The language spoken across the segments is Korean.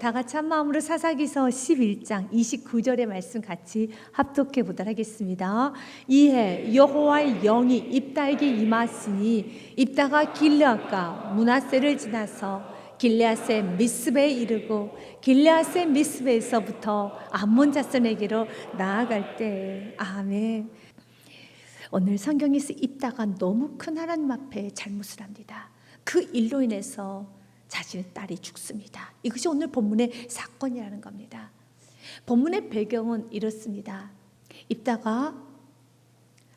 다 같이 한 마음으로 사사기서 11장 29절의 말씀 같이 합독해 보도록 하겠습니다. 이에 여호와의 영이 입다에게 임하시니 입다가 길르앗과 므낫세를 지나서 길르앗의 미스베에 이르고 길르앗의 미스베에서부터 암몬 자손에게로 나아갈 때. 아멘. 오늘 성경에서 입다가 너무 큰 하나님 앞에 잘못을 합니다. 그 일로 인해서 자신의 딸이 죽습니다. 이것이 오늘 본문의 사건이라는 겁니다. 본문의 배경은 이렇습니다. 입다가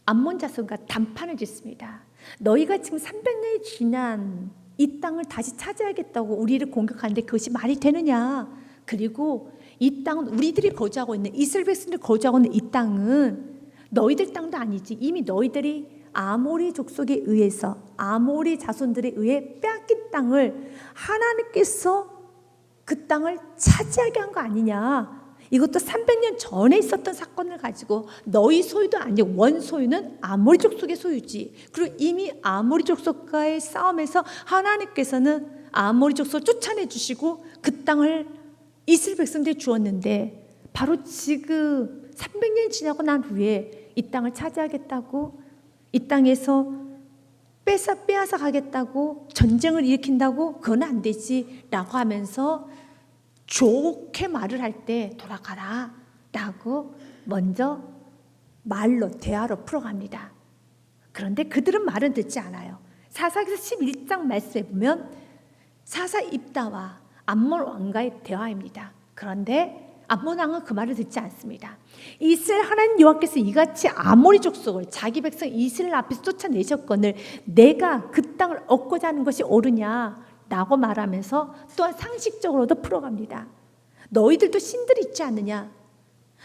암몬 자손과 담판을 짓습니다. 너희가 지금 300년이 지난 이 땅을 다시 차지하겠다고 우리를 공격하는데 그것이 말이 되느냐? 그리고 이 땅은 우리들이 거주하고 있는 이스라엘 백성들이 거주하고 있는 이 땅은 너희들 땅도 아니지. 이미 너희들이 아모리 족속에 의해서 아모리 자손들에 의해 빼앗긴 땅을 하나님께서 그 땅을 차지하게 한 거 아니냐. 이것도 300년 전에 있었던 사건을 가지고 너희 소유도 아니고 원소유는 아모리 족속의 소유지. 그리고 이미 아모리 족속과의 싸움에서 하나님께서는 아모리 족속을 쫓아내 주시고 그 땅을 이스라엘 백성들이 주었는데 바로 지금 300년 지나고 난 후에 이 땅을 차지하겠다고 이 땅에서 빼앗아 가겠다고 전쟁을 일으킨다고 그건 안 되지 라고 하면서 좋게 말을 할 때 돌아가라 라고 먼저 말로 대화로 풀어갑니다. 그런데 그들은 말은 듣지 않아요. 사사기서 11장 말씀에 보면 사사 입다와 암몬 왕과의 대화입니다. 그런데 암몬 왕은 그 말을 듣지 않습니다. 이스라엘 하나님 여호와께서 이같이 아모리 족속을 자기 백성 이스라엘 앞에서 쫓아내셨거늘 내가 그 땅을 얻고자 하는 것이 옳으냐라고 말하면서 또한 상식적으로도 풀어갑니다. 너희들도 신들이 있지 않느냐?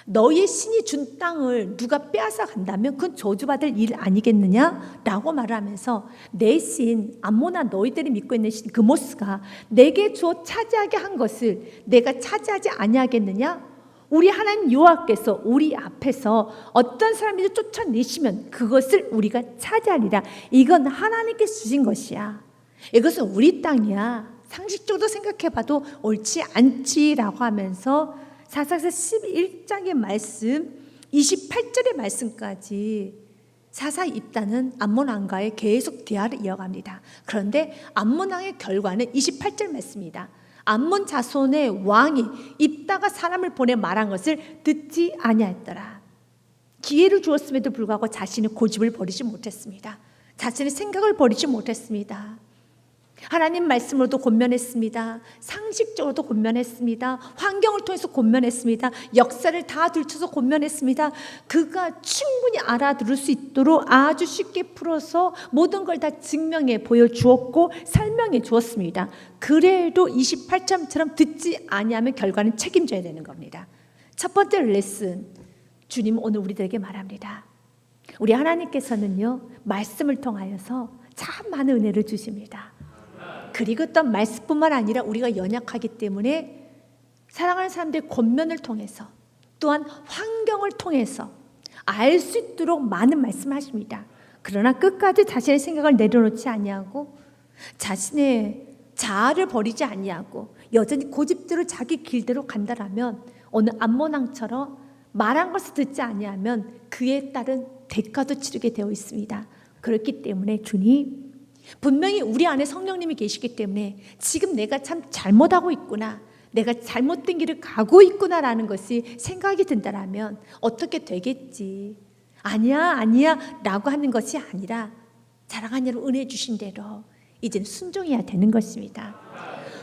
너희의 신이 준 땅을 누가 빼앗아 간다면 그건 저주받을 일 아니겠느냐라고 말하면서 내 신 암몬아 너희들이 믿고 있는 신 그모스가 내게 주어 차지하게 한 것을 내가 차지하지 아니하겠느냐? 우리 하나님 여호와께서 우리 앞에서 어떤 사람이든 쫓아내시면 그것을 우리가 차지하리라. 이건 하나님께서 주신 것이야. 이것은 우리 땅이야. 상식적으로 생각해봐도 옳지 않지라고 하면서 사사기서 11장의 말씀 28절의 말씀까지 사사 입다는 암몬 왕과의 계속 대화를 이어갑니다. 그런데 암몬 왕의 결과는 28절 말씀입니다. 암몬 자손의 왕이 입다가 사람을 보내 말한 것을 듣지 아니하였더라. 기회를 주었음에도 불구하고 자신의 고집을 버리지 못했습니다. 자신의 생각을 버리지 못했습니다. 하나님 말씀으로도 권면했습니다. 상식적으로도 권면했습니다. 환경을 통해서 권면했습니다. 역사를 다 들춰서 권면했습니다. 그가 충분히 알아들을 수 있도록 아주 쉽게 풀어서 모든 걸 다 증명해 보여주었고 설명해 주었습니다. 그래도 28점처럼 듣지 아니하면 결과는 책임져야 되는 겁니다. 첫 번째 레슨, 주님 오늘 우리들에게 말합니다. 우리 하나님께서는요 말씀을 통하여서 참 많은 은혜를 주십니다. 그리고 또 말씀뿐만 아니라 우리가 연약하기 때문에 사랑하는 사람들의 권면을 통해서 또한 환경을 통해서 알 수 있도록 많은 말씀을 하십니다. 그러나 끝까지 자신의 생각을 내려놓지 아니하고 자신의 자아를 버리지 아니하고 여전히 고집대로 자기 길대로 간다라면 오늘 암몬 왕처럼 말한 것을 듣지 아니하면 그에 따른 대가도 치르게 되어 있습니다. 그렇기 때문에 주님 분명히 우리 안에 성령님이 계시기 때문에 지금 내가 참 잘못하고 있구나, 내가 잘못된 길을 가고 있구나라는 것이 생각이 든다라면 어떻게 되겠지, 아니야 라고 하는 것이 아니라 사랑하는 여러분 은혜 주신 대로 이제는 순종해야 되는 것입니다.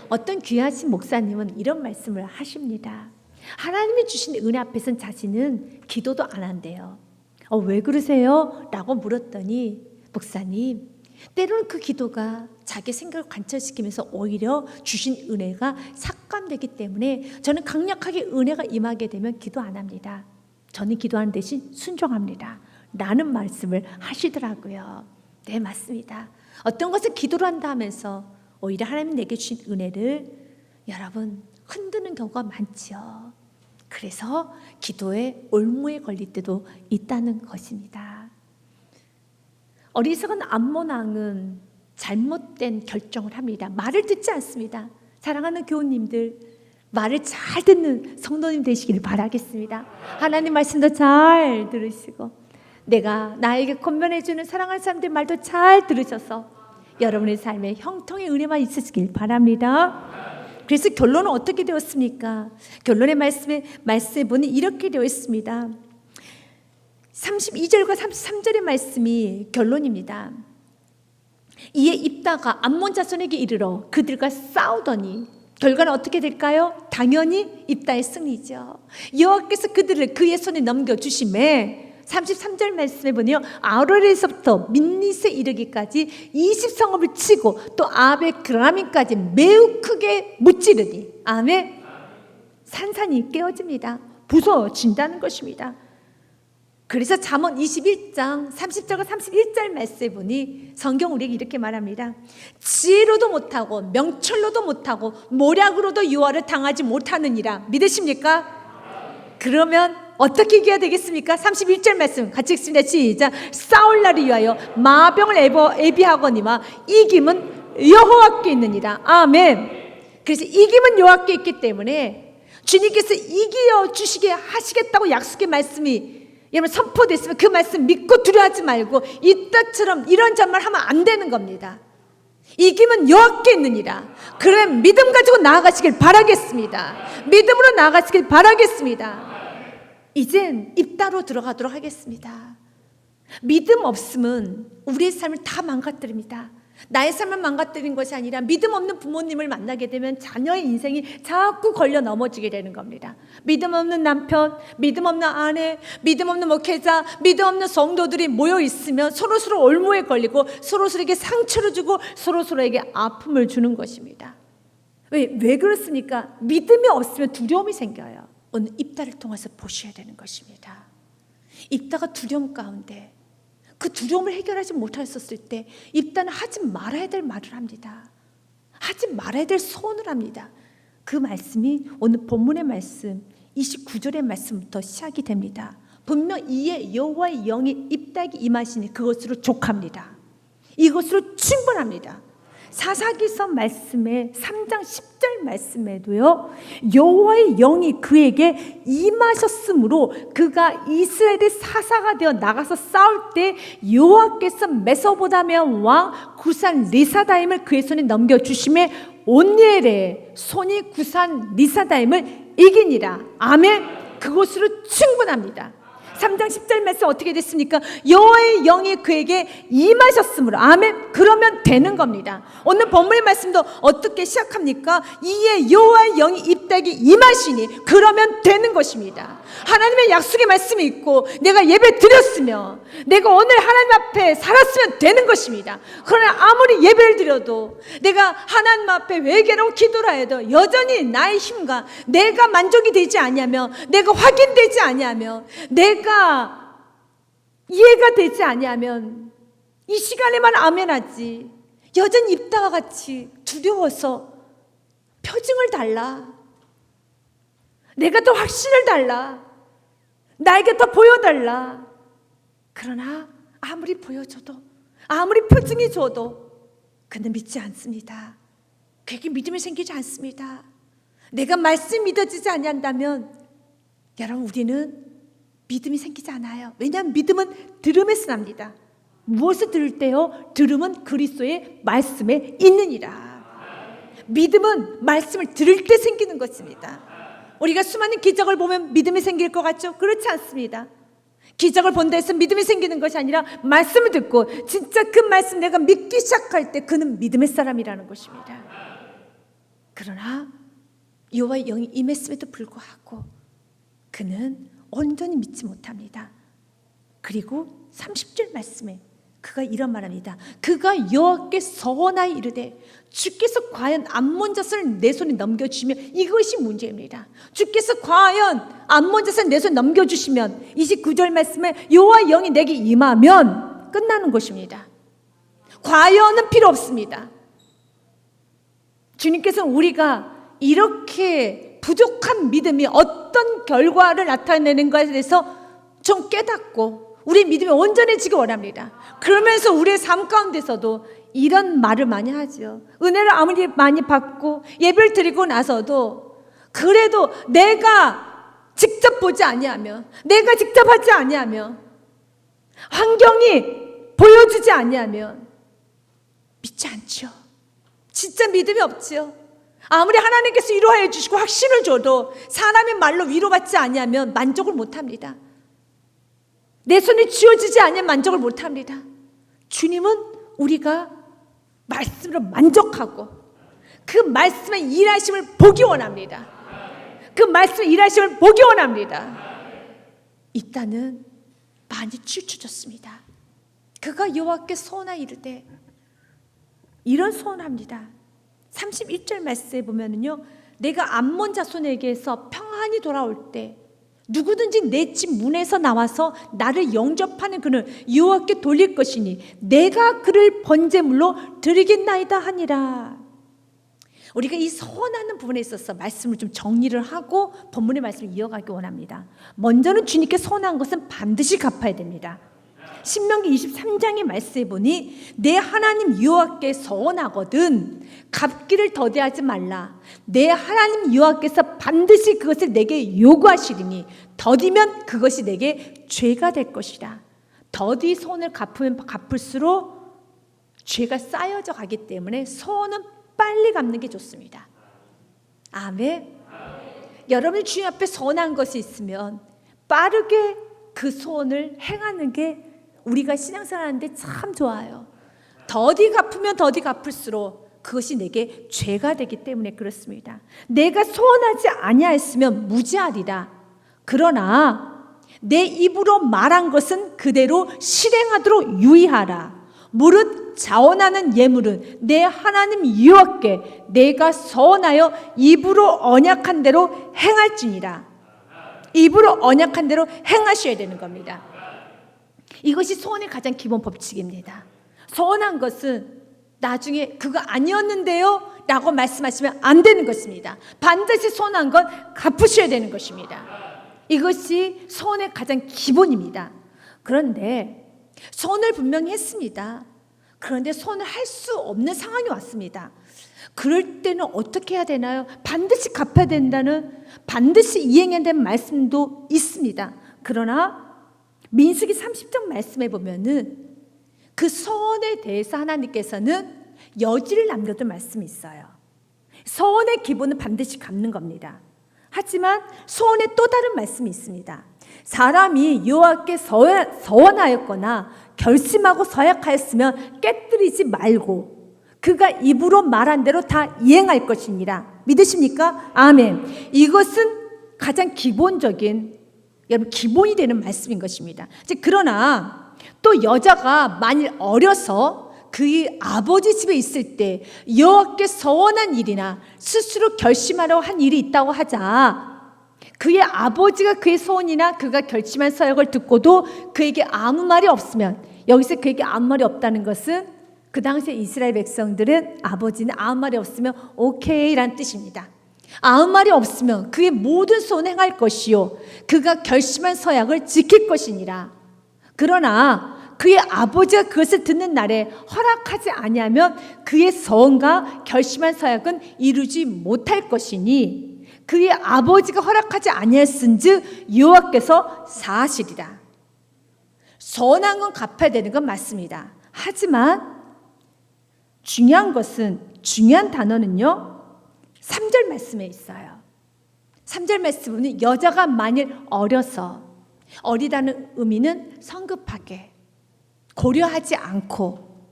어떤 귀하신 목사님은 이런 말씀을 하십니다. 하나님이 주신 은혜 앞에서는 자신은 기도도 안 한대요. 왜 그러세요? 라고 물었더니 목사님 때로는 그 기도가 자기 생각을 관철시키면서 오히려 주신 은혜가 삭감되기 때문에 저는 강력하게 은혜가 임하게 되면 기도 안 합니다. 저는 기도하는 대신 순종합니다 라는 말씀을 하시더라고요. 네, 맞습니다. 어떤 것을 기도로 한다 하면서 오히려 하나님 내게 주신 은혜를 여러분 흔드는 경우가 많지요. 그래서 기도에 올무에 걸릴 때도 있다는 것입니다. 어리석은 암몬 왕은 잘못된 결정을 합니다. 말을 듣지 않습니다. 사랑하는 교우님들, 말을 잘 듣는 성도님 되시기를 바라겠습니다. 하나님 말씀도 잘 들으시고 내가 나에게 권면해주는 사랑하는 사람들 말도 잘 들으셔서 여러분의 삶에 형통의 은혜만 있으시길 바랍니다. 그래서 결론은 어떻게 되었습니까? 결론의 말씀에 보니 이렇게 되어 있습니다. 32절과 33절의 말씀이 결론입니다. 이에 입다가 암몬 자손에게 이르러 그들과 싸우더니 결과는 어떻게 될까요? 당연히 입다의 승리죠. 여호와께서 그들을 그의 손에 넘겨주심에 33절 말씀에 보니요, 아로엘에서부터 민닛에 이르기까지 20성읍을 치고 또 아베 그라민까지 매우 크게 무찌르니 아멘. 산산이 깨어집니다. 부서진다는 것입니다. 그래서 잠언 21장 30절과 31절 말씀에 보니 성경 우리에게 이렇게 말합니다. 지혜로도 못하고 명철로도 못하고 모략으로도 유화를 당하지 못하느니라. 믿으십니까? 그러면 어떻게 이겨야 되겠습니까? 31절 말씀 같이 읽습니다. 시작. 싸울 날을 위하여 마병을 애비하거니와 이김은 여호와께 있느니라. 아멘. 그래서 이김은 여호와께 있기 때문에 주님께서 이겨 주시게 하시겠다고 약속의 말씀이 여러분 선포됐으면 그 말씀 믿고 두려워하지 말고 이따처럼 이런 잔말 하면 안 되는 겁니다. 이김은 여호와께 있느니라. 그러면 믿음 가지고 나아가시길 바라겠습니다. 믿음으로 나아가시길 바라겠습니다. 이젠 입다로 들어가도록 하겠습니다. 믿음 없음은 우리의 삶을 다 망가뜨립니다. 나의 삶을 망가뜨린 것이 아니라 믿음 없는 부모님을 만나게 되면 자녀의 인생이 자꾸 걸려 넘어지게 되는 겁니다. 믿음 없는 남편, 믿음 없는 아내, 믿음 없는 목회자, 믿음 없는 성도들이 모여 있으면 서로서로 올무에 걸리고 서로서로에게 상처를 주고 서로서로에게 아픔을 주는 것입니다. 왜 그렇습니까? 믿음이 없으면 두려움이 생겨요. 오늘 입다를 통해서 보셔야 되는 것입니다. 입다가 두려움 가운데 그 두려움을 해결하지 못했었을 때 입다는 하지 말아야 될 말을 합니다. 하지 말아야 될 소원을 합니다. 그 말씀이 오늘 본문의 말씀 29절의 말씀부터 시작이 됩니다. 분명 이에 여호와의 영이 입다에게 임하시니 그것으로 족합니다. 이것으로 충분합니다. 사사기서 말씀에 3장 10절 말씀에도요, 여호와의 영이 그에게 임하셨으므로 그가 이스라엘의 사사가 되어 나가서 싸울 때 여호와께서 메소보다미아 왕 구산 리사다임을 그의 손에 넘겨주심에 온니엘의 손이 구산 리사다임을 이기니라. 아멘. 그것으로 충분합니다. 3장 10절 말씀 어떻게 됐습니까? 여호와의 영이 그에게 임하셨으므로. 아멘. 그러면 되는 겁니다. 오늘 본문의 말씀도 어떻게 시작합니까? 이에 여호와의 영이 입다에게 임하시니 그러면 되는 것입니다. 하나님의 약속의 말씀이 있고 내가 예배 드렸으며 내가 오늘 하나님 앞에 살았으면 되는 것입니다. 그러나 아무리 예배를 드려도 내가 하나님 앞에 회개로 기도를 해도 여전히 나의 힘과 내가 만족이 되지 아니하며 내가 확인되지 아니하며 내가 이해가 되지 아니하면 이 시간에만 아멘하지 여전히 입다와 같이 두려워서 표징을 달라, 내가 더 확신을 달라, 나에게 더 보여달라. 그러나 아무리 보여줘도 아무리 표징이 줘도 그는 믿지 않습니다. 그에게 믿음이 생기지 않습니다. 내가 말씀이 믿어지지 아니한다면 여러분 우리는 믿음이 생기지 않아요. 왜냐하면 믿음은 들음에서 납니다. 무엇을 들을 때요? 들음은 그리스도의 말씀에 있느니라. 믿음은 말씀을 들을 때 생기는 것입니다. 우리가 수많은 기적을 보면 믿음이 생길 것 같죠? 그렇지 않습니다. 기적을 본다 해서 믿음이 생기는 것이 아니라 말씀을 듣고 진짜 그 말씀 내가 믿기 시작할 때 그는 믿음의 사람이라는 것입니다. 그러나 여호와의 영이 임했음에도 불구하고 그는 온전히 믿지 못합니다. 그리고 30절 말씀에 그가 이런 말합니다. 그가 여호와께 서원하여 이르되 주께서 과연 암몬 자손을 내 손에 넘겨주시면, 이것이 문제입니다. 주께서 과연 암몬 자손을 내 손에 넘겨주시면 29절 말씀에 여호와의 영이 내게 임하면 끝나는 것입니다. 과연은 필요 없습니다. 주님께서는 우리가 이렇게 부족한 믿음이 어떤 결과를 나타내는 것에 대해서 좀 깨닫고 우리의 믿음이 온전해지기 원합니다. 그러면서 우리의 삶 가운데서도 이런 말을 많이 하죠. 은혜를 아무리 많이 받고 예배를 드리고 나서도 그래도 내가 직접 보지 아니하면, 내가 직접 하지 아니하면, 환경이 보여주지 아니하면 믿지 않죠. 진짜 믿음이 없지요. 아무리 하나님께서 위로하여 주시고 확신을 줘도 사람의 말로 위로받지 아니하면 만족을 못합니다. 내 손에 쥐어지지 않으면 만족을 못합니다. 주님은 우리가 말씀으로 만족하고 그 말씀의 일하심을 보기 원합니다. 그 말씀의 일하심을 보기 원합니다. 이 땅은 많이 치우쳐졌습니다. 그가 여호와께 소원하여 이르되, 이런 소원합니다. 31절 말씀에 보면은요, 내가 암몬 자손에게서 평안히 돌아올 때 누구든지 내 집 문에서 나와서 나를 영접하는 그는 여호와께 돌릴 것이니 내가 그를 번제물로 드리겠나이다 하니라. 우리가 이 소원하는 부분에 있어서 말씀을 좀 정리를 하고 본문의 말씀을 이어가기 원합니다. 먼저는 주님께 소원한 것은 반드시 갚아야 됩니다. 신명기 23장의 말씀에 보니 내 하나님 여호와께 소원하거든 갚기를 더디하지 말라. 내 하나님 여호와께서 반드시 그것을 내게 요구하시리니 더디면 그것이 내게 죄가 될 것이라. 더디 소원을 갚으면 갚을수록 죄가 쌓여져 가기 때문에 소원은 빨리 갚는 게 좋습니다. 아멘. 여러분이 주님 앞에 소원한 것이 있으면 빠르게 그 소원을 행하는 게 우리가 신앙생활하는데 참 좋아요. 더디 갚으면 더디 갚을수록 그것이 내게 죄가 되기 때문에 그렇습니다. 내가 소원하지 아니하였으면 무지하리라. 그러나 내 입으로 말한 것은 그대로 실행하도록 유의하라. 무릇 자원하는 예물은 내 하나님 여호와께 내가 서원하여 입으로 언약한 대로 행할지니라. 입으로 언약한 대로 행하셔야 되는 겁니다. 이것이 소원의 가장 기본 법칙입니다. 소원한 것은 나중에 그거 아니었는데요 라고 말씀하시면 안 되는 것입니다. 반드시 소원한 건 갚으셔야 되는 것입니다. 이것이 소원의 가장 기본입니다. 그런데 소원을 분명히 했습니다. 그런데 소원을 할 수 없는 상황이 왔습니다. 그럴 때는 어떻게 해야 되나요? 반드시 갚아야 된다는, 반드시 이행해야 되는 말씀도 있습니다. 그러나 민수기 30장 말씀에 보면은 그 소원에 대해서 하나님께서는 여지를 남겨둔 말씀이 있어요. 소원의 기본은 반드시 갚는 겁니다. 하지만 소원에 또 다른 말씀이 있습니다. 사람이 여호와께 서원하였거나 결심하고 서약하였으면 깨뜨리지 말고 그가 입으로 말한 대로 다 이행할 것이니라. 믿으십니까? 아멘. 이것은 가장 기본적인, 여러분 기본이 되는 말씀인 것입니다. 그러나 또 여자가 만일 어려서 그의 아버지 집에 있을 때 여호와께 서원한 일이나 스스로 결심하려고 한 일이 있다고 하자, 그의 아버지가 그의 소원이나 그가 결심한 서약을 듣고도 그에게 아무 말이 없으면, 여기서 그에게 아무 말이 없다는 것은 그 당시에 이스라엘 백성들은 아버지는 아무 말이 없으면 오케이란 뜻입니다. 아무 말이 없으면 그의 모든 소원을 행할 것이요 그가 결심한 서약을 지킬 것이니라. 그러나 그의 아버지가 그것을 듣는 날에 허락하지 아니하면 그의 서원과 결심한 서약은 이루지 못할 것이니 그의 아버지가 허락하지 아니했은즉 여호와께서 사하시리라. 서원한 건 갚아야 되는 건 맞습니다. 하지만 중요한 단어는요 3절 말씀에 있어요. 3절 말씀은 여자가 만일 어려서, 어리다는 의미는 성급하게 고려하지 않고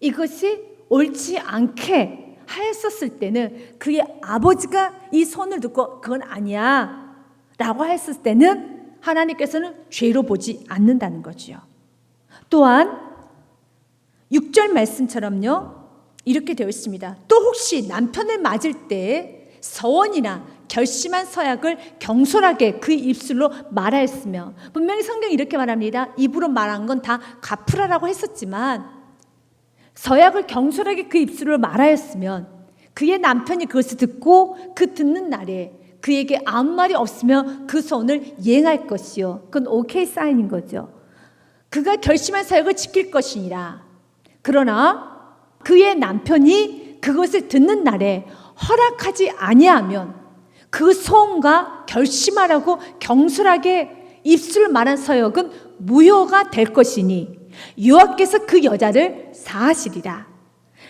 이것이 옳지 않게 하였었을 때는 그의 아버지가 이 손을 듣고 그건 아니야 라고 했을 때는 하나님께서는 죄로 보지 않는다는 거죠. 또한 6절 말씀처럼요 이렇게 되어 있습니다. 또 혹시 남편을 맞을 때 서원이나 결심한 서약을 경솔하게 그 입술로 말하였으며, 분명히 성경이 이렇게 말합니다. 입으로 말한 건 다 갚으라라고 했었지만 서약을 경솔하게 그 입술로 말하였으면 그의 남편이 그것을 듣고 그 듣는 날에 그에게 아무 말이 없으면 그 소원을 이행할 것이요 그건 오케이 사인인 거죠. 그가 결심한 서약을 지킬 것이니라. 그러나 그의 남편이 그것을 듣는 날에 허락하지 아니하면 그 소원과 결심하라고 경솔하게 입술을 말한 서역은 무효가 될 것이니 여호와께서 그 여자를 사하시리라.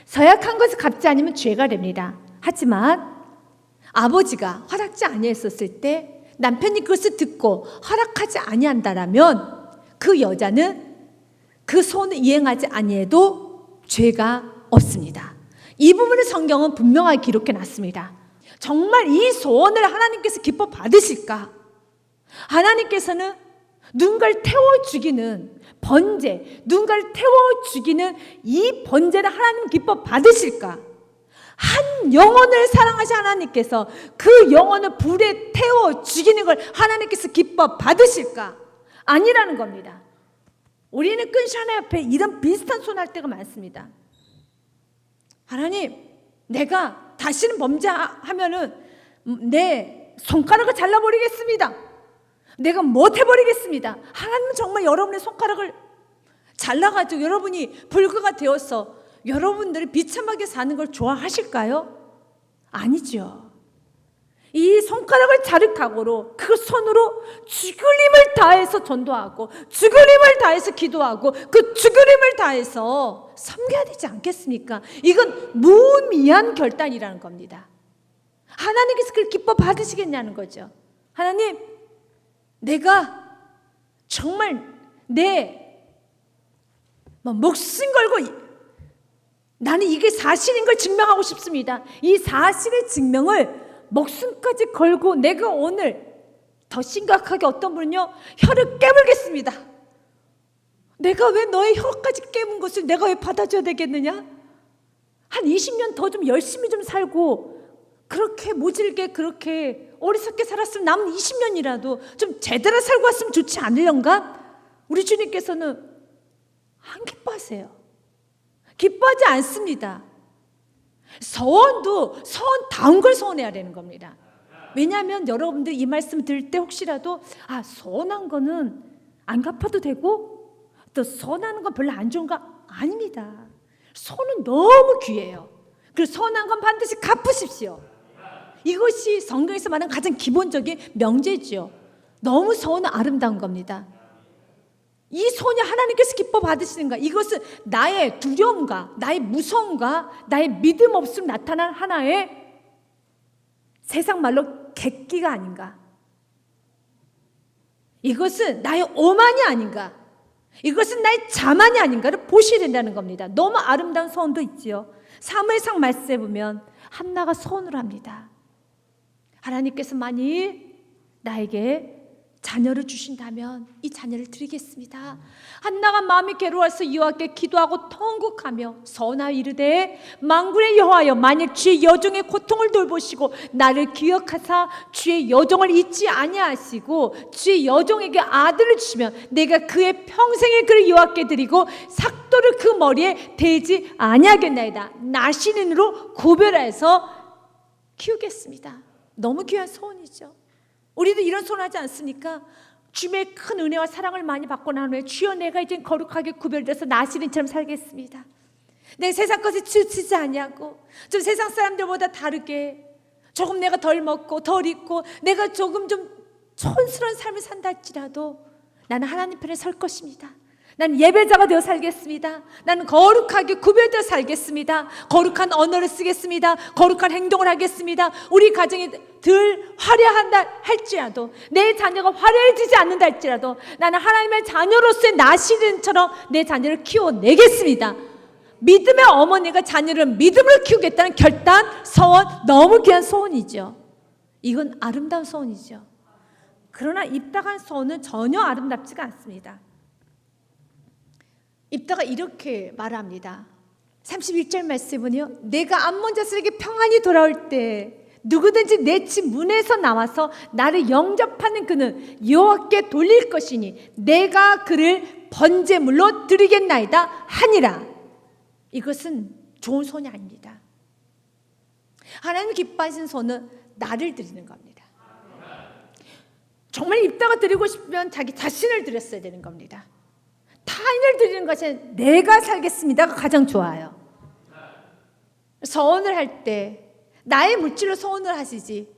서약한 것을 갚지 않으면 죄가 됩니다. 하지만 아버지가 허락지 아니했었을 때 남편이 그것을 듣고 허락하지 아니한다라면 그 여자는 그 소원을 이행하지 아니해도 죄가 없습니다. 이 부분을 성경은 분명하게 기록해 놨습니다. 정말 이 소원을 하나님께서 기뻐 받으실까? 하나님께서는 누군가를 태워 죽이는 번제, 누군가를 태워 죽이는 이 번제를 하나님 기뻐 받으실까? 한 영혼을 사랑하신 하나님께서 그 영혼을 불에 태워 죽이는 걸 하나님께서 기뻐 받으실까? 아니라는 겁니다. 우리는 끈시 하나 옆에 이런 비슷한 소원할 때가 많습니다. 하나님, 내가 다시는 범죄하면은 내 손가락을 잘라버리겠습니다. 내가 못해버리겠습니다. 하나님은 정말 여러분의 손가락을 잘라가지고 여러분이 불구가 되어서 여러분들이 비참하게 사는 걸 좋아하실까요? 아니죠. 이 손가락을 자를 각오로 그 손으로 죽을 힘을 다해서 전도하고 죽을 힘을 다해서 기도하고 그 죽을 힘을 다해서 섬겨야 되지 않겠습니까? 이건 무미한 결단이라는 겁니다. 하나님께서 그걸 기뻐 받으시겠냐는 거죠. 하나님, 내가 정말 내 목숨 걸고 나는 이게 사실인 걸 증명하고 싶습니다. 이 사실의 증명을 목숨까지 걸고 내가 오늘 더 심각하게 어떤 분은요, 혀를 깨물겠습니다. 내가 왜 너의 혀까지 깨문 것을 내가 왜 받아줘야 되겠느냐? 한 20년 더 좀 열심히 좀 살고 그렇게 모질게 그렇게 어리석게 살았으면 남은 20년이라도 좀 제대로 살고 왔으면 좋지 않으련가? 우리 주님께서는 안 기뻐하세요. 기뻐하지 않습니다. 소원도 소원다운 걸 소원해야 되는 겁니다. 왜냐하면 여러분들 이 말씀 들을 때 혹시라도 소원한 거는 안 갚아도 되고 또 소원하는 건 별로 안 좋은가? 아닙니다. 소원은 너무 귀해요. 그래서 소원한 건 반드시 갚으십시오. 이것이 성경에서 말하는 가장 기본적인 명제죠. 너무 소원은 아름다운 겁니다. 이 소원이 하나님께서 기뻐 받으시는가? 이것은 나의 두려움과 나의 무서움과 나의 믿음 없음 나타난 하나의 세상 말로 객기가 아닌가? 이것은 나의 오만이 아닌가? 이것은 나의 자만이 아닌가를 보셔야 된다는 겁니다. 너무 아름다운 소원도 있지요. 사무엘상 말씀에 보면 한나가 소원을 합니다. 하나님께서 만일 나에게 자녀를 주신다면 이 자녀를 드리겠습니다. 한나가 마음이 괴로워서 여호와께 기도하고 통곡하며 서원하여 이르되 만군의 여호와여, 만일 주의 여종의 고통을 돌보시고 나를 기억하사 주의 여종을 잊지 아니하시고 주의 여종에게 아들을 주시면 내가 그의 평생의 그를 여호와께 드리고 삭도를 그 머리에 대지 아니하겠나이다. 나시린으로 구별해서 키우겠습니다. 너무 귀한 소원이죠. 우리도 이런 소원하지 않습니까? 주님의 큰 은혜와 사랑을 많이 받고 난 후에 주여, 내가 이제 거룩하게 구별돼서 나시린처럼 살겠습니다. 내 세상 것에 치우치지 아니하고 좀 세상 사람들보다 다르게 조금 내가 덜 먹고 덜 입고 내가 조금 좀 촌스러운 삶을 산다 할지라도 나는 하나님 편에 설 것입니다. 나는 예배자가 되어 살겠습니다. 나는 거룩하게 구별되어 살겠습니다. 거룩한 언어를 쓰겠습니다. 거룩한 행동을 하겠습니다. 우리 가정이 덜 화려한다 할지라도, 내 자녀가 화려해지지 않는다 할지라도 나는 하나님의 자녀로서의 나시린처럼 내 자녀를 키워내겠습니다. 믿음의 어머니가 자녀를 믿음으로 키우겠다는 결단, 소원, 너무 귀한 소원이죠. 이건 아름다운 소원이죠. 그러나 입다간 소원은 전혀 아름답지가 않습니다. 입다가 이렇게 말합니다. 31절 말씀은요, 내가 암몬 자손에게 평안히 돌아올 때 누구든지 내 집 문에서 나와서 나를 영접하는 그는 여호와께 돌릴 것이니 내가 그를 번제물로 드리겠나이다 하니라. 이것은 좋은 소원이 아닙니다. 하나님 기뻐하신 소원은 나를 드리는 겁니다. 정말 입다가 드리고 싶으면 자기 자신을 드렸어야 되는 겁니다. 타인을 드리는 것은 내가 살겠습니다가 가장 좋아요. 소원을 할 때 나의 물질로 소원을 하시지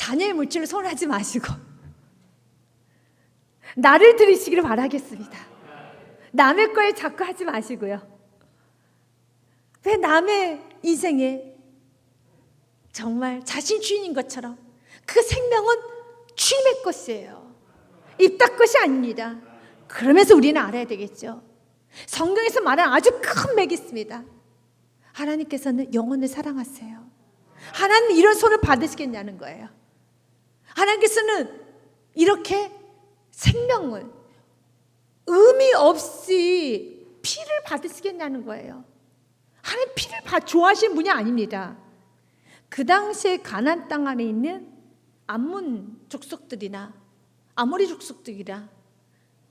자녀의 물질을 손하지 마시고 나를 들으시기를 바라겠습니다. 남의 거에 자꾸 하지 마시고요. 왜 남의 인생에 정말 자신 주인인 것처럼 그 생명은 주님의 것이에요. 입다 것이 아닙니다. 그러면서 우리는 알아야 되겠죠. 성경에서 말하는 아주 큰 맥이 있습니다. 하나님께서는 영혼을 사랑하세요. 하나님 이런 손을 받으시겠냐는 거예요. 하나님께서는 이렇게 생명을 의미 없이 피를 받으시겠냐는 거예요. 하나님 피를 좋아하시는 분이 아닙니다. 그 당시에 가나안 땅 안에 있는 암몬 족속들이나 아모리 족속들이나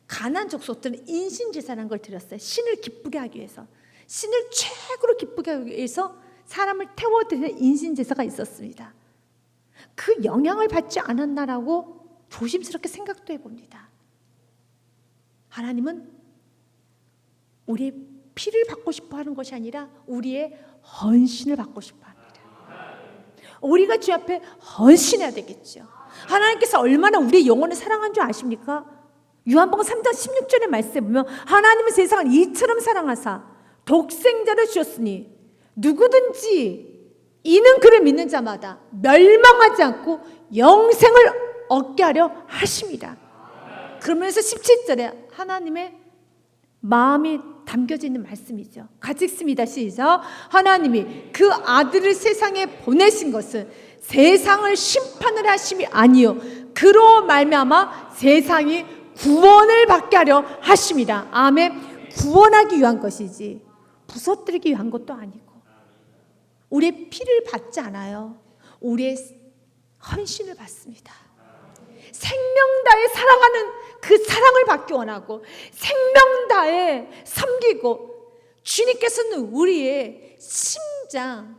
가나안 족속들은 인신제사라는 걸 드렸어요. 신을 기쁘게 하기 위해서, 신을 최고로 기쁘게 하기 위해서 사람을 태워드리는 인신제사가 있었습니다. 그 영향을 받지 않았나라고 조심스럽게 생각도 해봅니다. 하나님은 우리의 피를 받고 싶어 하는 것이 아니라 우리의 헌신을 받고 싶어 합니다. 우리가 주 앞에 헌신해야 되겠죠. 하나님께서 얼마나 우리의 영혼을 사랑한 줄 아십니까? 요한복음 3장 16절의 말씀에 보면 하나님은 세상을 이처럼 사랑하사 독생자를 주셨으니 누구든지 이는 그를 믿는 자마다 멸망하지 않고 영생을 얻게 하려 하십니다. 그러면서 17절에 하나님의 마음이 담겨져 있는 말씀이죠. 같이 읽습니다. 시작. 하나님이 그 아들을 세상에 보내신 것은 세상을 심판을 하심이 아니요 그로 말미암아 세상이 구원을 받게 하려 하십니다. 아멘. 구원하기 위한 것이지 부서뜨리기 위한 것도 아니고 우리의 피를 받지 않아요. 우리의 헌신을 받습니다. 생명 다해 사랑하는 그 사랑을 받기 원하고 생명 다해 섬기고 주님께서는 우리의 심장,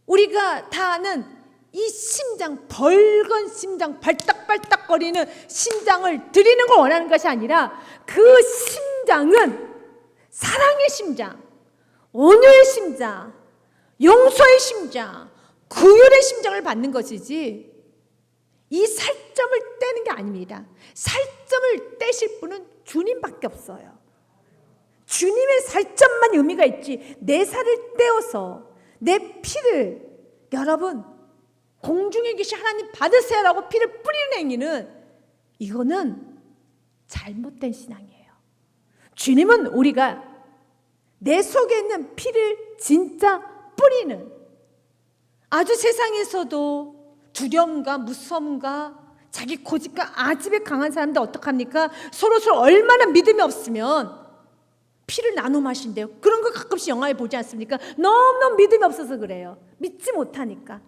우리가 다 아는 이 심장, 벌건 심장, 발딱발딱거리는 심장을 드리는 걸 원하는 것이 아니라 그 심장은 사랑의 심장, 온유의 심장, 용서의 심장, 긍휼의 심장을 받는 것이지 이 살점을 떼는 게 아닙니다. 살점을 떼실 분은 주님밖에 없어요. 주님의 살점만 의미가 있지 내 살을 떼어서 내 피를 여러분 공중에 계신 하나님 받으세요라고 피를 뿌리는 행위는 이거는 잘못된 신앙이에요. 주님은 우리가 내 속에 있는 피를 진짜 뿌리는 아주 세상에서도 두려움과 무서움과 자기 고집과 아집에 강한 사람들 어떡합니까? 서로 얼마나 믿음이 없으면 피를 나눠 마신대요. 그런 거 가끔씩 영화에 보지 않습니까? 너무너무 믿음이 없어서 그래요. 믿지 못하니까.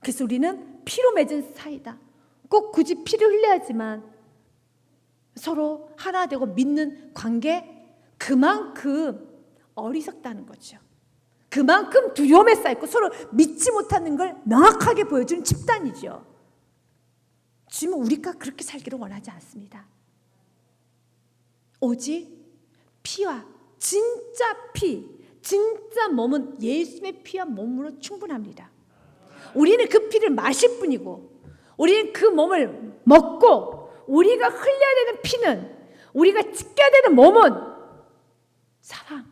그래서 우리는 피로 맺은 사이다. 꼭 굳이 피를 흘려야지만 서로 하나 되고 믿는 관계, 그만큼 어리석다는 거죠. 그만큼 두려움에 쌓였고 서로 믿지 못하는 걸 명확하게 보여주는 집단이죠. 주님은 우리가 그렇게 살기를 원하지 않습니다. 오직 피와 진짜 피, 진짜 몸은 예수님의 피와 몸으로 충분합니다. 우리는 그 피를 마실 뿐이고 우리는 그 몸을 먹고 우리가 흘려야 되는 피는 우리가 지켜야 되는 몸은 사랑,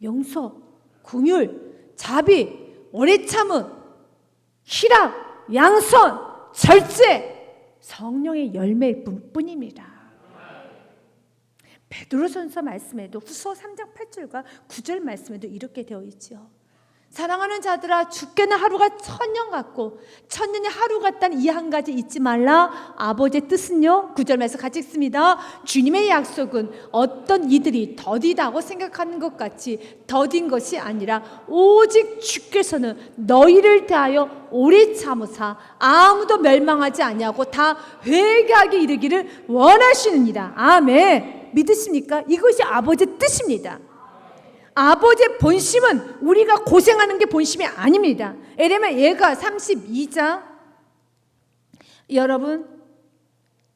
용서, 긍휼, 자비, 오래 참음, 희락, 양선, 절제, 성령의 열매일 뿐입니다. 베드로전서 말씀에도 후서 3장 8절과 9절 말씀에도 이렇게 되어 있죠. 사랑하는 자들아 주께는 하루가 1000년 같고 1000년이 하루 같다는 이 한 가지 잊지 말라. 아버지의 뜻은요 9절 말씀 같이 읽습니다. 주님의 약속은 어떤 이들이 더디다고 생각하는 것 같이 더딘 것이 아니라 오직 주께서는 너희를 대하여 오래 참으사 아무도 멸망하지 아니하고 다 회개하게 이르기를 원하시느니라. 아멘. 믿으십니까? 이것이 아버지의 뜻입니다. 아버지의 본심은 우리가 고생하는 게 본심이 아닙니다. 에레미야 예가 32장 여러분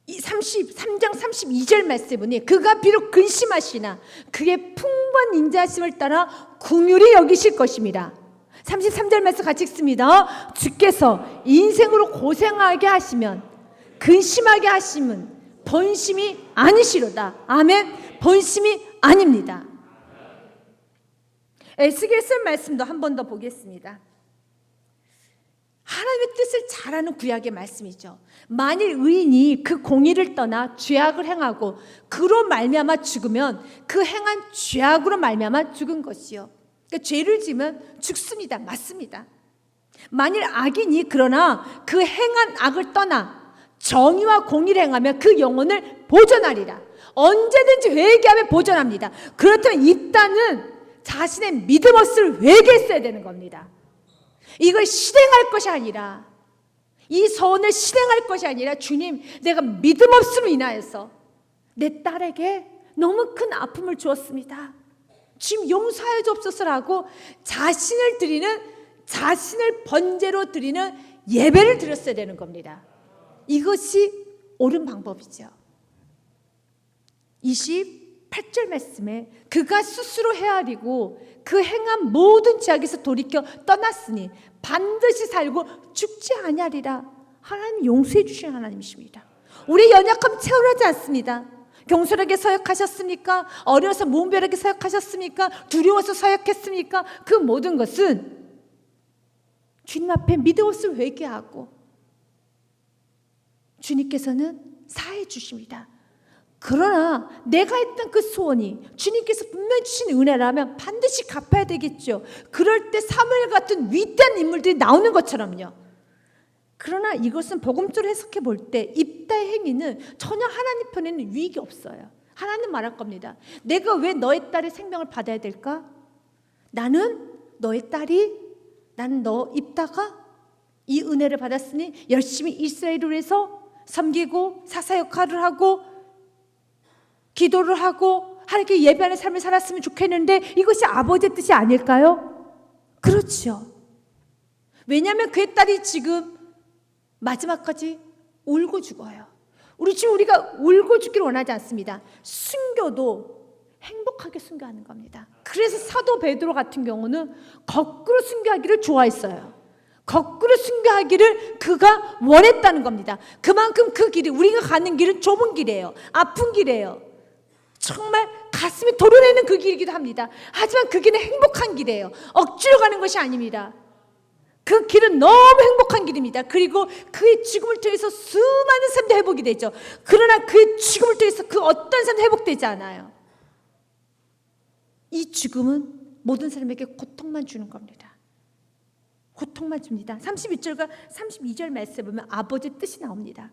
33장 32절 말씀에 보니 그가 비록 근심하시나 그의 풍부한 인자하심을 따라 긍휼히 여기실 것입니다. 33절 말씀 같이 읽습니다. 주께서 인생으로 고생하게 하시면, 근심하게 하시면 본심이 아니시로다. 아멘. 본심이 아닙니다. 에스겔서 말씀도 한 번 더 보겠습니다. 하나님의 뜻을 잘 아는 구약의 말씀이죠. 만일 의인이 그 공의를 떠나 죄악을 행하고 그로 말미암아 죽으면 그 행한 죄악으로 말미암아 죽은 것이요. 그러니까 죄를 지으면 죽습니다. 맞습니다. 만일 악인이 그러나 그 행한 악을 떠나 정의와 공의를 행하면 그 영혼을 보존하리라. 언제든지 회개하면 보존합니다. 그렇다면 입다는 자신의 믿음 없을 회개했어야 되는 겁니다. 이걸 실행할 것이 아니라, 이 서원을 실행할 것이 아니라, 주님, 내가 믿음 없음으로 인하여서 내 딸에게 너무 큰 아픔을 주었습니다. 주님 용서하여 주옵소서라고 자신을 번제로 드리는 예배를 드렸어야 되는 겁니다. 이것이 옳은 방법이죠. 28절 말씀에 그가 스스로 헤아리고 그 행한 모든 죄악에서 돌이켜 떠났으니 반드시 살고 죽지 아니하리라. 하나님 용서해 주신 하나님이십니다. 우리 연약함 채우려지 않습니다. 경솔하게 서역하셨습니까? 어려서 무분별하게 서역하셨습니까? 두려워서 서역했습니까? 그 모든 것은 주님 앞에 믿음 없을 회개하고 주님께서는 사해 주십니다. 그러나 내가 했던 그 소원이 주님께서 분명히 주신 은혜라면 반드시 갚아야 되겠죠. 그럴 때 사무엘 같은 위대한 인물들이 나오는 것처럼요. 그러나 이것은 복음적으로 해석해 볼 때 입다의 행위는 전혀 하나님 편에는 유익이 없어요. 하나님 말할 겁니다. 내가 왜 너의 딸의 생명을 받아야 될까? 나는 너 입다가 이 은혜를 받았으니 열심히 이스라엘을 위해서 섬기고 사사 역할을 하고 기도를 하고 하나님께 예배하는 삶을 살았으면 좋겠는데 이것이 아버지의 뜻이 아닐까요? 그렇죠. 왜냐하면 그의 딸이 지금 마지막까지 울고 죽어요. 우리가 울고 죽기를 원하지 않습니다. 순교도 행복하게 순교하는 겁니다. 그래서 사도 베드로 같은 경우는 거꾸로 순교하기를 좋아했어요. 거꾸로 순교하기를 그가 원했다는 겁니다. 그만큼 그 길이, 우리가 가는 길은 좁은 길이에요. 아픈 길이에요. 정말 가슴이 도려내는 그 길이기도 합니다. 하지만 그 길은 행복한 길이에요. 억지로 가는 것이 아닙니다. 그 길은 너무 행복한 길입니다. 그리고 그의 죽음을 통해서 수많은 사람도 회복이 되죠. 그러나 그의 죽음을 통해서 그 어떤 사람도 회복되지 않아요. 이 죽음은 모든 사람에게 고통만 주는 겁니다. 고통만 줍니다. 31절과 32절 말씀에 보면 아버지의 뜻이 나옵니다.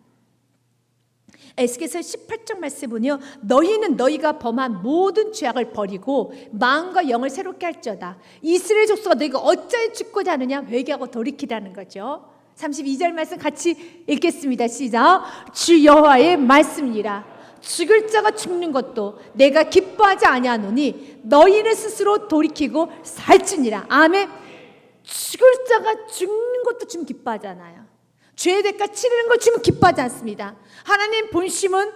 에스겔서 18장 말씀에 보면 너희는 너희가 범한 모든 죄악을 버리고 마음과 영을 새롭게 할지어다. 이스라엘 족속아 너희가 어찌하여 죽고자 하느냐? 회개하고 돌이키라는 거죠. 32절 말씀 같이 읽겠습니다. 시작. 주 여호와의 말씀이라. 죽을 자가 죽는 것도 내가 기뻐하지 아니하노니 너희는 스스로 돌이키고 살지니라. 아멘. 죽을 자가 죽는 것도 지금 기뻐하잖아요. 죄의 대가 치르는 걸 지금 기뻐하지 않습니다. 하나님 본심은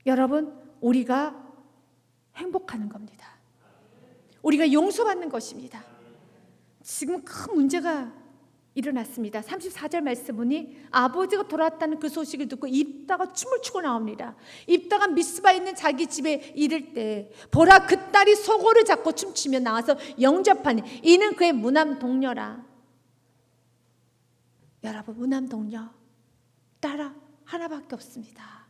여러분 우리가 행복하는 겁니다. 우리가 용서받는 것입니다. 지금 큰 문제가 일어났습니다. 34절 말씀 보니 아버지가 돌아왔다는 그 소식을 듣고 입다가 춤을 추고 나옵니다. 입다가 미스바에 있는 자기 집에 이를 때 보라 그 딸이 소고를 잡고 춤추며 나와서 영접하니 이는 그의 무남 동료라. 여러분 무남 동료 딸 하나밖에 없습니다.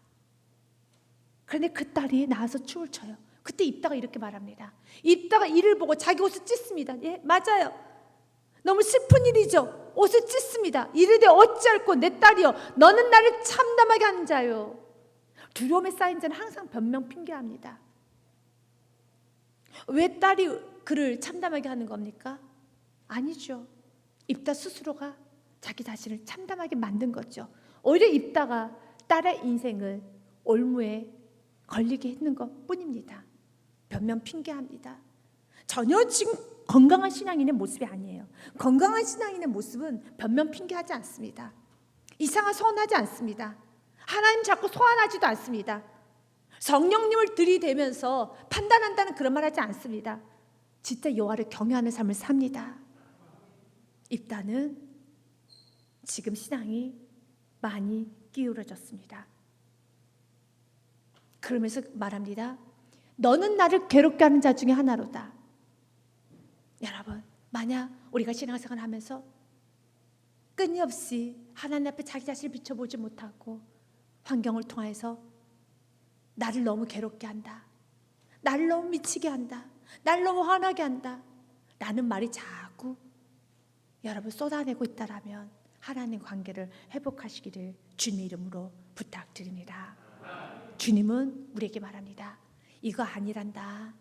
그런데 그 딸이 나와서 춤을 춰요. 그때 입다가 이렇게 말합니다. 입다가 이를 보고 자기 옷을 찢습니다. 예, 맞아요. 너무 슬픈 일이죠. 옷을 찢습니다. 이르되 어찌할꼬 내 딸이여 너는 나를 참담하게 하는 자요. 두려움에 쌓인 자는 항상 변명 핑계합니다. 왜 딸이 그를 참담하게 하는 겁니까? 아니죠. 입다 스스로가 자기 자신을 참담하게 만든 거죠. 오히려 입다가 딸의 인생을 올무에 걸리게 했는 것 뿐입니다. 변명 핑계합니다. 전혀 지금 건강한 신앙인의 모습이 아니에요. 건강한 신앙인의 모습은 변명 핑계하지 않습니다. 이상한 소원하지 않습니다. 하나님 자꾸 소환하지도 않습니다. 성령님을 들이대면서 판단한다는 그런 말 하지 않습니다. 진짜 여호와를 경외하는 삶을 삽니다. 입다는 지금 신앙이 많이 기울어졌습니다. 그러면서 말합니다. 너는 나를 괴롭게 하는 자 중에 하나로다. 여러분, 만약 우리가 신앙생활 하면서 끊임없이 하나님 앞에 자기 자신을 비춰보지 못하고 환경을 통해서 나를 너무 괴롭게 한다, 나를 너무 미치게 한다, 나를 너무 화나게 한다 라는 말이 자꾸 여러분 쏟아내고 있다라면 하나님 관계를 회복하시기를 주님의 이름으로 부탁드립니다. 주님은 우리에게 말합니다. 이거 아니란다.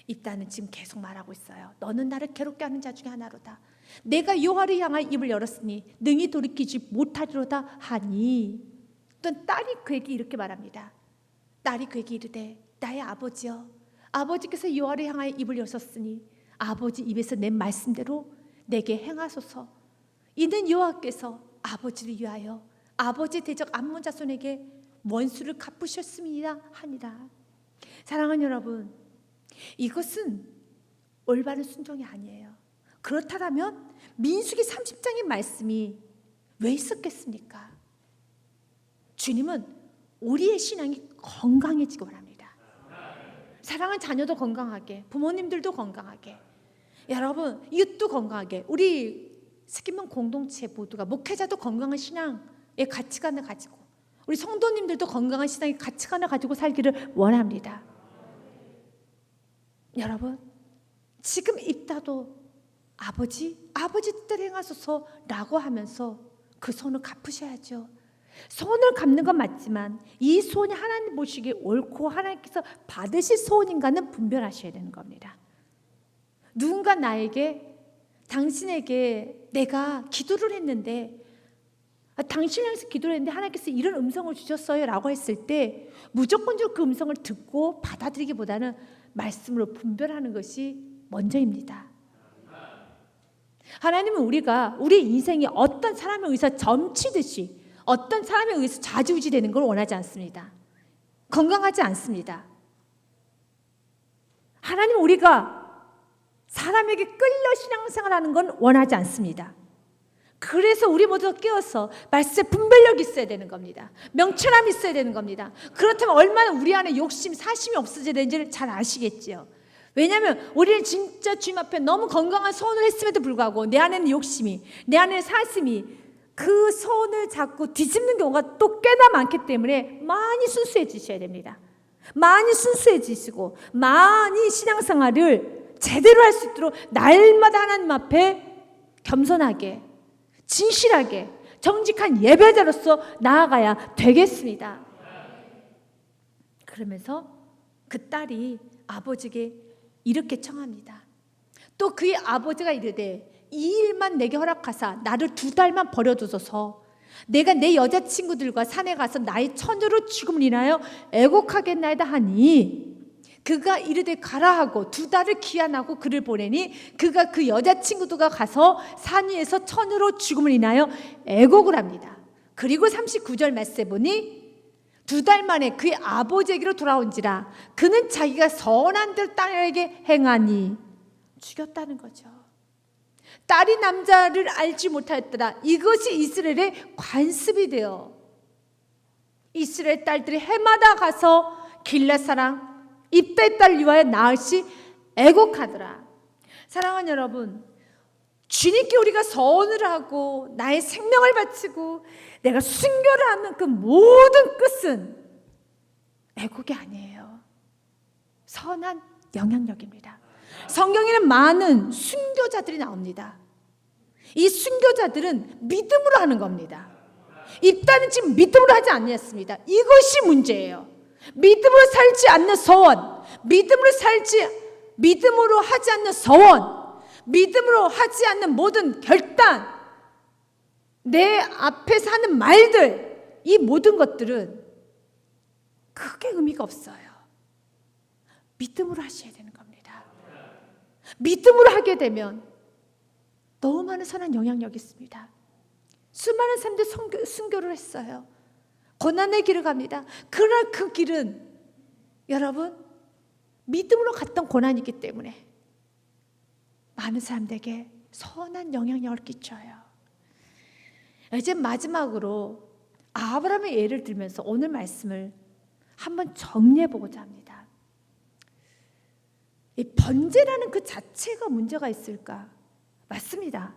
입다는 지금 계속 말하고 있어요. 너는 나를 괴롭게 하는 자 중에 하나로다. 내가 여호와를 향하여 입을 열었으니 능히 돌이키지 못하리로다 하니. 또 딸이 그에게 이렇게 말합니다. 딸이 그에게 이르되 나의 아버지여, 아버지께서 여호와를 향하여 입을 여셨으니 아버지 입에서 낸 말씀대로 내게 행하소서. 이는 여호와께서 아버지를 위하여 아버지 대적 암몬 자손에게 원수를 갚으셨습니다 하니라. 사랑하는 여러분, 이것은 올바른 순종이 아니에요. 그렇다면 민수기 30장의 말씀이 왜 있었겠습니까? 주님은 우리의 신앙이 건강해지기 원합니다. 사랑하는 자녀도 건강하게, 부모님들도 건강하게, 여러분 이웃도 건강하게, 우리 스키몬 공동체 모두가 목회자도 건강한 신앙의 가치관을 가지고 우리 성도님들도 건강한 신앙의 가치관을 가지고 살기를 원합니다. 여러분 지금 입다도 아버지 뜻대로 행하소서 라고 하면서 그 손을 갚으셔야죠. 소원을 갚는 건 맞지만 이 소원이 하나님 보시기에 옳고 하나님께서 받으실 소원인가는 분별하셔야 되는 겁니다. 누군가 나에게 당신에게 내가 기도를 했는데 당신을 향해서 기도를 했는데 하나님께서 이런 음성을 주셨어요 라고 했을 때 무조건적으로 그 음성을 듣고 받아들이기보다는 말씀으로 분별하는 것이 먼저입니다. 하나님은 우리가 우리 인생이 어떤 사람에 의해서 점치듯이 어떤 사람에 의해서 좌지우지 되는 걸 원하지 않습니다. 건강하지 않습니다. 하나님은 우리가 사람에게 끌려 신앙생활하는 건 원하지 않습니다. 그래서 우리 모두가 깨어서 말씀에 분별력이 있어야 되는 겁니다. 명철함이 있어야 되는 겁니다. 그렇다면 얼마나 우리 안에 욕심, 사심이 없어져야 되는지를 잘 아시겠지요. 왜냐하면 우리는 진짜 주님 앞에 너무 건강한 소원을 했음에도 불구하고 내 안에는 욕심이, 내 안에는 사심이 그 소원을 자꾸 뒤집는 경우가 또 꽤나 많기 때문에 많이 순수해지셔야 됩니다. 많이 순수해지시고 많이 신앙생활을 제대로 할 수 있도록 날마다 하나님 앞에 겸손하게, 진실하게, 정직한 예배자로서 나아가야 되겠습니다. 그러면서 그 딸이 아버지에게 이렇게 청합니다. 또 그의 아버지가 이르되 이 일만 내게 허락하사 나를 2달만 버려두소서. 내가 내 여자친구들과 산에 가서 나의 처녀로 죽음을 인하여 애곡하겠나이다 하니 그가 이르되 가라 하고 2달을 기한하고 그를 보내니 그가 그 여자친구들과 가서 산 위에서 처녀로 죽음을 인하여 애곡을 합니다. 그리고 39절 말씀에 보니 2달 만에 그의 아버지에게로 돌아온지라 그는 자기가 선한 대로 딸에게 행하니 죽였다는 거죠. 딸이 남자를 알지 못하였더라. 이것이 이스라엘의 관습이 되어 이스라엘 딸들이 해마다 가서 길앗사랑 입다의 딸 위하여 나흘씩 애곡하더라. 사랑하는 여러분, 주님께 우리가 서원을 하고 나의 생명을 바치고 내가 순교를 하는 그 모든 끝은 애곡이 아니에요. 선한 영향력입니다. 성경에는 많은 순교자들이 나옵니다. 이 순교자들은 믿음으로 하는 겁니다. 입다는 지금 믿음으로 하지 않았습니다. 이것이 문제예요. 믿음으로 살지 않는 서원, 믿음으로 하지 않는 서원, 믿음으로 하지 않는 모든 결단, 내 앞에서 하는 말들, 이 모든 것들은 크게 의미가 없어요. 믿음으로 하셔야 되는 겁니다. 믿음으로 하게 되면 너무 많은 선한 영향력이 있습니다. 수많은 사람들이 순교를 했어요. 고난의 길을 갑니다. 그러나 그 길은 여러분 믿음으로 갔던 고난이기 때문에 많은 사람들에게 선한 영향력을 끼쳐요. 이제 마지막으로 아브라함의 예를 들면서 오늘 말씀을 한번 정리해 보고자 합니다. 이 번제라는 그 자체가 문제가 있을까? 맞습니다.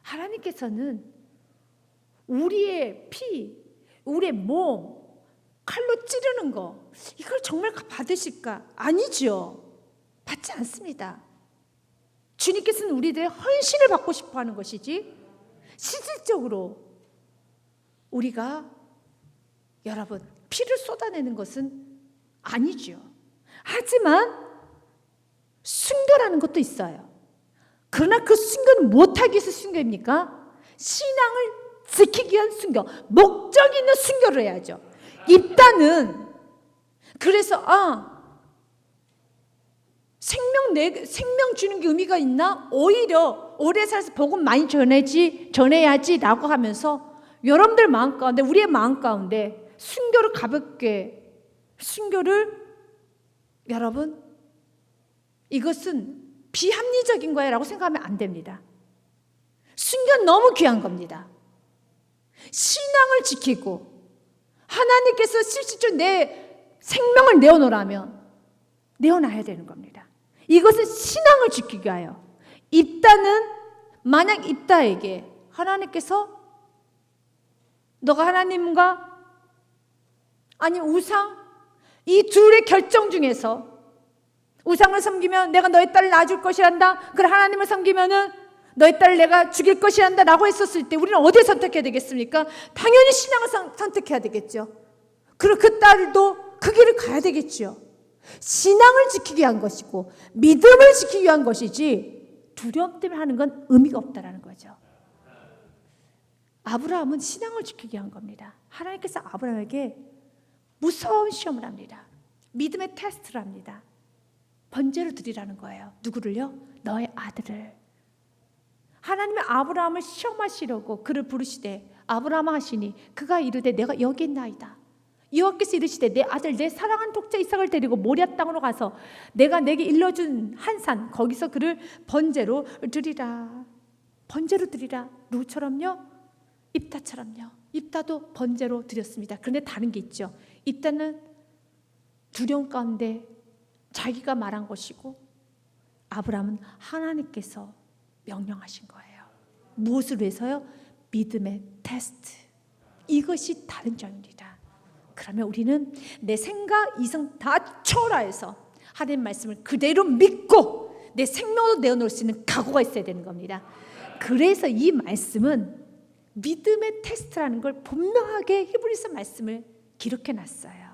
하나님께서는 우리의 피, 우리의 몸 칼로 찌르는 거 이걸 정말 받으실까? 아니죠. 받지 않습니다. 주님께서는 우리들의 헌신을 받고 싶어 하는 것이지 실질적으로 우리가 여러분 피를 쏟아내는 것은 아니죠. 하지만 순교라는 것도 있어요. 그러나 그 순교는 못하기 위해서 순교입니까? 신앙을 지키기 위한 순교, 목적 있는 순교를 해야죠. 입다는 그래서 생명 주는 게 의미가 있나? 오히려 오래 살아서 복음 많이 전해야지라고 하면서 여러분들 마음 가운데 우리의 마음 가운데 순교를 가볍게 순교를 여러분 이것은 비합리적인 거야라고 생각하면 안 됩니다. 순교는 너무 귀한 겁니다. 신앙을 지키고 하나님께서 실질적으로 내 생명을 내어놓으라면 내어놔야 되는 겁니다. 이것은 신앙을 지키기 위하여. 입다는 만약 입다에게 하나님께서 너가 하나님과 아니 우상 이 둘의 결정 중에서 우상을 섬기면 내가 너의 딸을 낳아줄 것이란다. 그래 하나님을 섬기면은 너의 딸을 내가 죽일 것이란다 라고 했었을 때 우리는 어디에 선택해야 되겠습니까? 당연히 신앙을 선택해야 되겠죠. 그리고 그 딸도 그 길을 가야 되겠죠. 신앙을 지키기 위한 것이고 믿음을 지키기 위한 것이지 두려움 때문에 하는 건 의미가 없다라는 거죠. 아브라함은 신앙을 지키기 위한 겁니다. 하나님께서 아브라함에게 무서운 시험을 합니다. 믿음의 테스트를 합니다. 번제로 드리라는 거예요. 누구를요? 너의 아들을. 하나님의 아브라함을 시험하시려고 그를 부르시되 아브라함 하시니 그가 이르되 내가 여기 있나이다. 여호와께서 이르시되 내 아들 내 사랑하는 독자 이삭을 데리고 모리아 땅으로 가서 내가 내게 일러준 한 산 거기서 그를 번제로 드리라. 번제로 드리라. 누구처럼요? 입다처럼요. 입다도 번제로 드렸습니다. 그런데 다른 게 있죠. 입다는 두려움 가운데 자기가 말한 것이고 아브라함은 하나님께서 명령하신 거예요. 무엇을 위해서요? 믿음의 테스트. 이것이 다른 점입니다. 그러면 우리는 내 생각, 이성 다 초월해서 하나님 말씀을 그대로 믿고 내 생명으로 내어놓을 수 있는 각오가 있어야 되는 겁니다. 그래서 이 말씀은 믿음의 테스트라는 걸 분명하게 히브리서 말씀을 기록해 놨어요.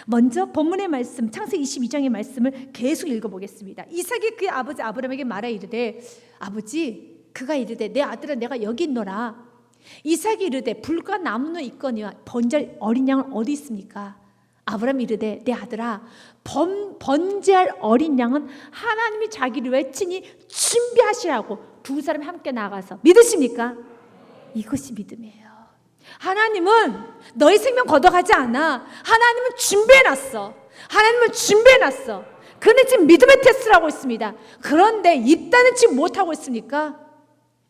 먼저 본문의 말씀 창세기 22장의 말씀을 계속 읽어보겠습니다. 이삭이 그의 아버지 아브라함에게 말하 이르되 아버지 그가 이르되 내 아들아 내가 여기 있노라. 이삭이 이르되 불과 나무는 있거니와 번제할 어린 양은 어디 있습니까? 아브라함이 이르되 내 아들아 번제할 어린 양은 하나님이 자기를 외치니 준비하시라고 두 사람이 함께 나가서 믿으십니까? 이것이 믿음이에요. 하나님은 너의 생명 걷어가지 않아. 하나님은 준비해놨어. 하나님은 준비해놨어. 그런데 지금 믿음의 테스트를 하고 있습니다. 그런데 입다는 지금 못하고 있습니까?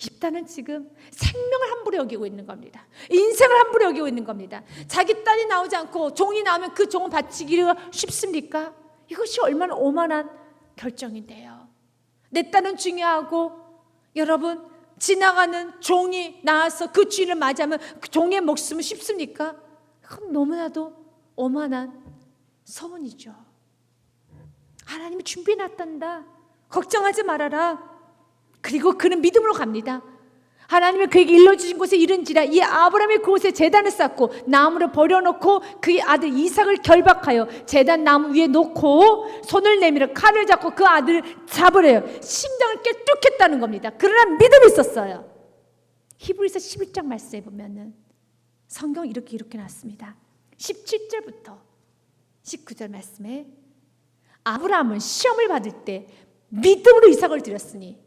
입다는 지금 생명을 함부로 여기고 있는 겁니다. 인생을 함부로 여기고 있는 겁니다. 자기 딸이 나오지 않고 종이 나오면 그 종을 바치기가 쉽습니까? 이것이 얼마나 오만한 결정인데요. 내 딸은 중요하고 여러분 지나가는 종이 나와서 그 주인을 맞이하면 그 종의 목숨은 쉽습니까? 그건 너무나도 오만한 소문이죠. 하나님이 준비해놨단다. 걱정하지 말아라. 그리고 그는 믿음으로 갑니다. 하나님이 그에게 일러주신 곳에 이른지라 이 아브라함이 그곳에 제단을 쌓고 나무를 버려놓고 그의 아들 이삭을 결박하여 제단 나무 위에 놓고 손을 내밀어 칼을 잡고 그 아들을 잡으래요. 심장을 깨뚫겠다는 겁니다. 그러나 믿음이 있었어요. 히브리서 11장 말씀에 보면은 성경 이렇게 놨습니다. 17절부터 19절 말씀에 아브라함은 시험을 받을 때 믿음으로 이삭을 드렸으니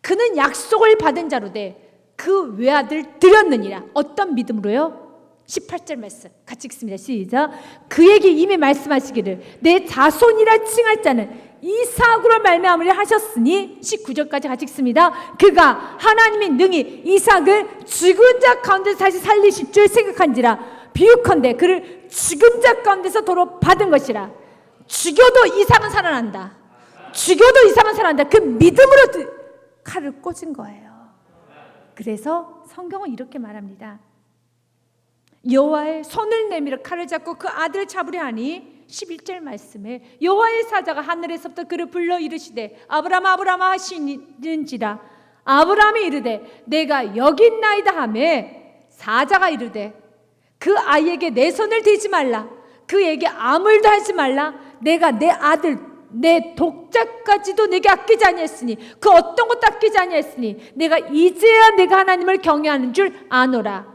그는 약속을 받은 자로 돼 그 외아들 드렸느니라. 어떤 믿음으로요? 18절 말씀 같이 읽습니다. 시작. 그에게 이미 말씀하시기를 내 자손이라 칭할 자는 이삭으로 말미암으려 하셨으니 19절까지 같이 읽습니다. 그가 하나님이 능히 이삭을 죽은 자 가운데서 다시 살리실 줄 생각한지라 비유컨대 그를 죽은 자 가운데서 도로 받은 것이라. 죽여도 이삭은 살아난다. 죽여도 이삭은 살아난다. 그 믿음으로 칼을 꽂은 거예요. 그래서 성경은 이렇게 말합니다. 여호와의 손을 내밀어 칼을 잡고 그 아들을 잡으려 하니 11절 말씀에 여호와의 사자가 하늘에서부터 그를 불러 이르시되 아브라함 아브라함 하시는지라. 아브라함이 이르되 내가 여기 있나이다 하매 사자가 이르되 그 아이에게 내 손을 대지 말라. 그에게 아무 일도 하지 말라. 내가 내 아들 내 독자까지도 내게 아끼지 아니했으니 그 어떤 것도 아끼지 아니했으니 내가 이제야 내가 하나님을 경외하는 줄 아노라.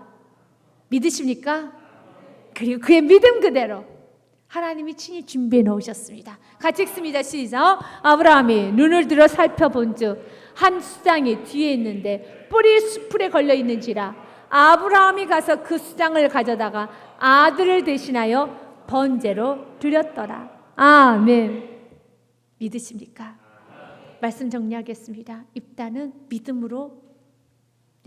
믿으십니까? 그리고 그의 믿음 그대로 하나님이 친히 준비해 놓으셨습니다. 같이 읽습니다. 시작. 아브라함이 눈을 들어 살펴본즉 한 수장이 뒤에 있는데 뿔이 수풀에 걸려 있는지라. 아브라함이 가서 그 수장을 가져다가 아들을 대신하여 번제로 드렸더라. 아멘. 믿으십니까? 말씀 정리하겠습니다. 입다는 믿음으로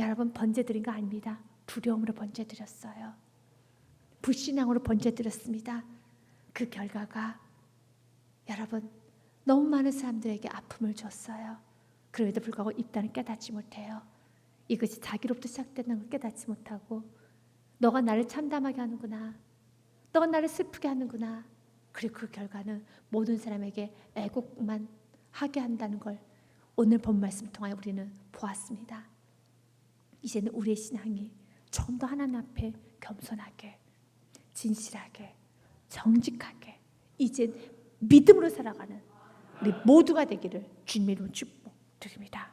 여러분 번제 드린 거 아닙니다. 두려움으로 번제 드렸어요. 불신앙으로 번제 드렸습니다. 그 결과가 여러분 너무 많은 사람들에게 아픔을 줬어요. 그럼에도 불구하고 입다는 깨닫지 못해요. 이것이 자기로부터 시작되는 걸 깨닫지 못하고 너가 나를 참담하게 하는구나. 너가 나를 슬프게 하는구나. 그리고 그 결과는 모든 사람에게 애곡만 하게 한다는 걸 오늘 본 말씀 통하여 우리는 보았습니다. 이제는 우리의 신앙이 좀 더 하나님 앞에 겸손하게, 진실하게, 정직하게 이제 믿음으로 살아가는 우리 모두가 되기를 주님의 이름으로 축복드립니다.